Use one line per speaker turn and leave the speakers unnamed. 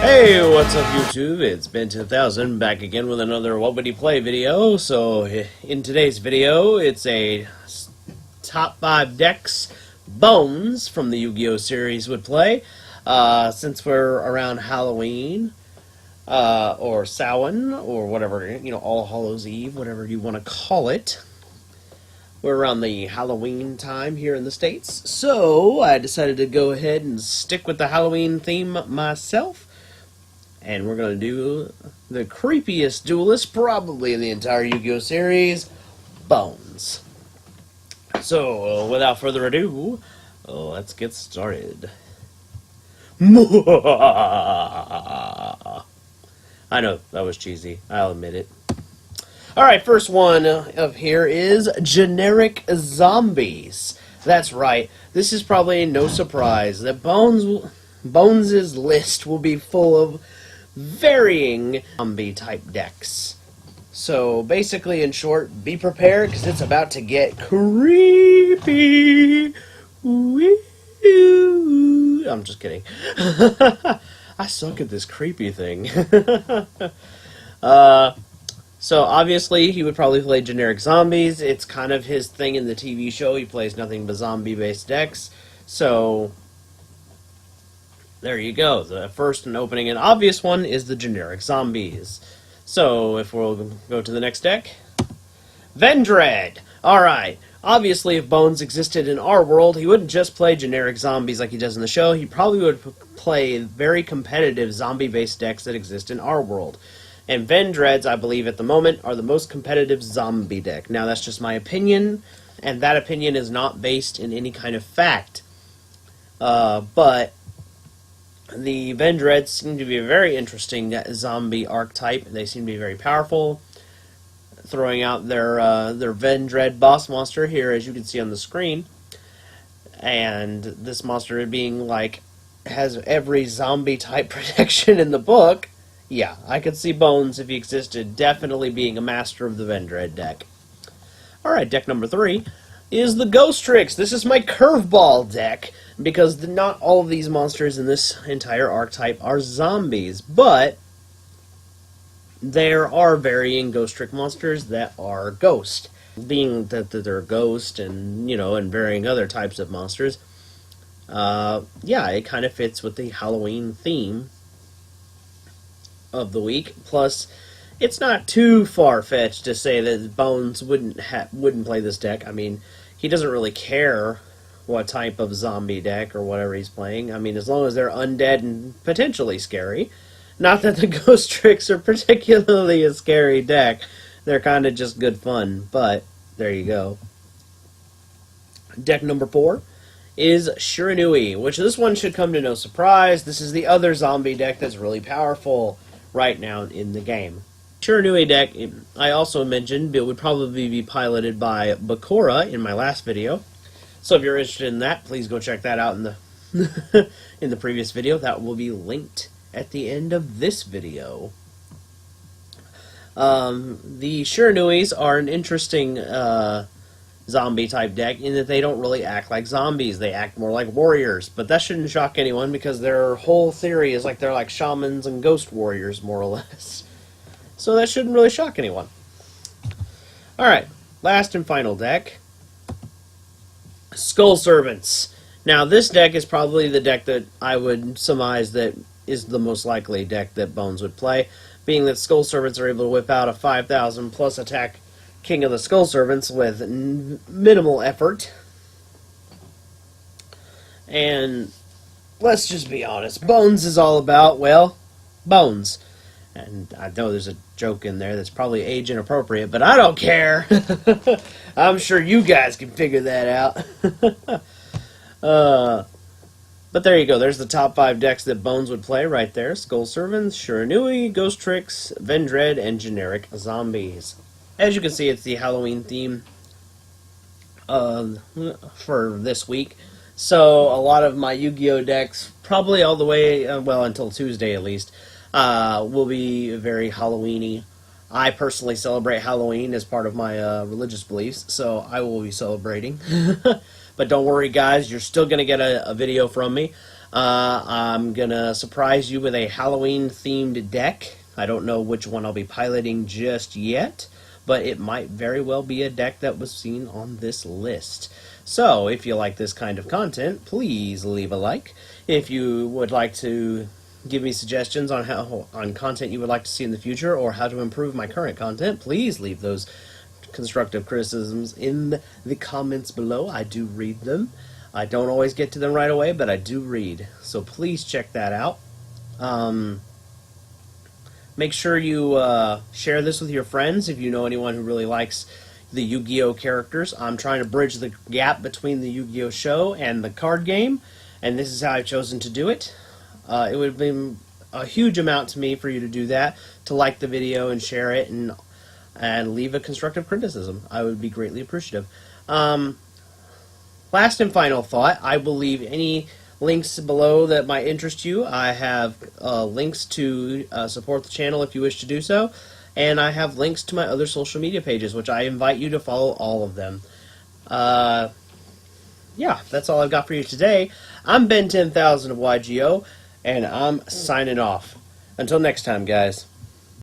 Hey, what's up YouTube? It's Ben 10,000 back again with another What Would You Play video. So, in today's video, it's a top 5 decks Bones from the Yu-Gi-Oh series would play. Since we're around Halloween, or Samhain, or whatever, All Hallows Eve, whatever you want to call it. We're around the Halloween time here in the States, so I decided to go ahead and stick with the Halloween theme myself. And we're going to do the creepiest duelist probably in the entire Yu-Gi-Oh series, Bones. So, without further ado, let's get started. I know, that was cheesy. I'll admit it. Alright, first one of here is generic zombies. That's right. This is probably no surprise that Bones' list will be full of varying zombie-type decks. So, basically, in short, be prepared, because it's about to get creepy. Woo. I'm just kidding. I suck at this creepy thing. So, obviously, he would probably play generic zombies. It's kind of his thing in the TV show. He plays nothing but zombie-based decks. So, there you go. The first and opening and obvious one is the generic zombies. So, if we'll go to the next deck. Vendread! Alright. Obviously, if Bones existed in our world, he wouldn't just play generic zombies like he does in the show. He probably would play very competitive zombie-based decks that exist in our world. And Vendreads, I believe, at the moment, are the most competitive zombie deck. Now, that's just my opinion, and that opinion is not based in any kind of fact. But the Vendreads seem to be a very interesting zombie archetype. They seem to be very powerful. Throwing out their Vendread boss monster here, as you can see on the screen. And this monster being, has every zombie-type protection in the book. Yeah, I could see Bones, if he existed, definitely being a master of the Vendread deck. Alright, deck number 3 is the Ghost Tricks. This is my curveball deck, because not all of these monsters in this entire archetype are zombies, but there are varying Ghost Trick monsters that are ghost. Being that they're ghost and, and varying other types of monsters, yeah, it kind of fits with the Halloween theme of the week. Plus, it's not too far-fetched to say that Bones wouldn't play this deck. I mean, he doesn't really care what type of zombie deck or whatever he's playing. I mean, as long as they're undead and potentially scary. Not that the Ghost Tricks are particularly a scary deck. They're kind of just good fun, but there you go. Deck number 4 is Shiranui, which this one should come to no surprise. This is the other zombie deck that's really powerful right now in the game. Shiranui deck, I also mentioned, it would probably be piloted by Bakura in my last video. So if you're interested in that, please go check that out in the in the previous video. That will be linked at the end of this video. The Shiranuis are an interesting zombie-type deck in that they don't really act like zombies. They act more like warriors. But that shouldn't shock anyone because their whole theory is they're like shamans and ghost warriors, more or less. So that shouldn't really shock anyone. Alright, last and final deck. Skull Servants. Now, this deck is probably the deck that I would surmise that is the most likely deck that Bones would play, being that Skull Servants are able to whip out a 5,000 plus attack King of the Skull Servants with minimal effort. And let's just be honest, Bones is all about, well, Bones. And I know there's a joke in there that's probably age inappropriate, but I don't care. I'm sure you guys can figure that out. But there you go. There's the top 5 decks that Bones would play right there. Skull Servants, Shiranui, Ghost Tricks, Vendread, and generic zombies. As you can see, it's the Halloween theme for this week. So a lot of my Yu-Gi-Oh decks, probably all the way, well, until Tuesday at least, will be very Halloween-y. I personally celebrate Halloween as part of my religious beliefs, so I will be celebrating. But don't worry, guys, you're still going to get a video from me. I'm gonna surprise you with a Halloween-themed deck. I don't know which one I'll be piloting just yet, but it might very well be a deck that was seen on this list. So, if you like this kind of content, please leave a like. If you would like to give me suggestions on content you would like to see in the future or how to improve my current content, please leave those constructive criticisms in the comments below. I do read them. I don't always get to them right away, but I do read. So please check that out. Make sure you share this with your friends if you know anyone who really likes the Yu-Gi-Oh characters. I'm trying to bridge the gap between the Yu-Gi-Oh show and the card game, and this is how I've chosen to do it. It would have been a huge amount to me for you to do that, to like the video and share it and leave a constructive criticism. I would be greatly appreciative. Last and final thought, I will leave any links below that might interest you. I have links to support the channel if you wish to do so, and I have links to my other social media pages, which I invite you to follow all of them. Yeah, that's all I've got for you today. I'm Ben 10,000 of YGO, and I'm signing off. Until next time, guys.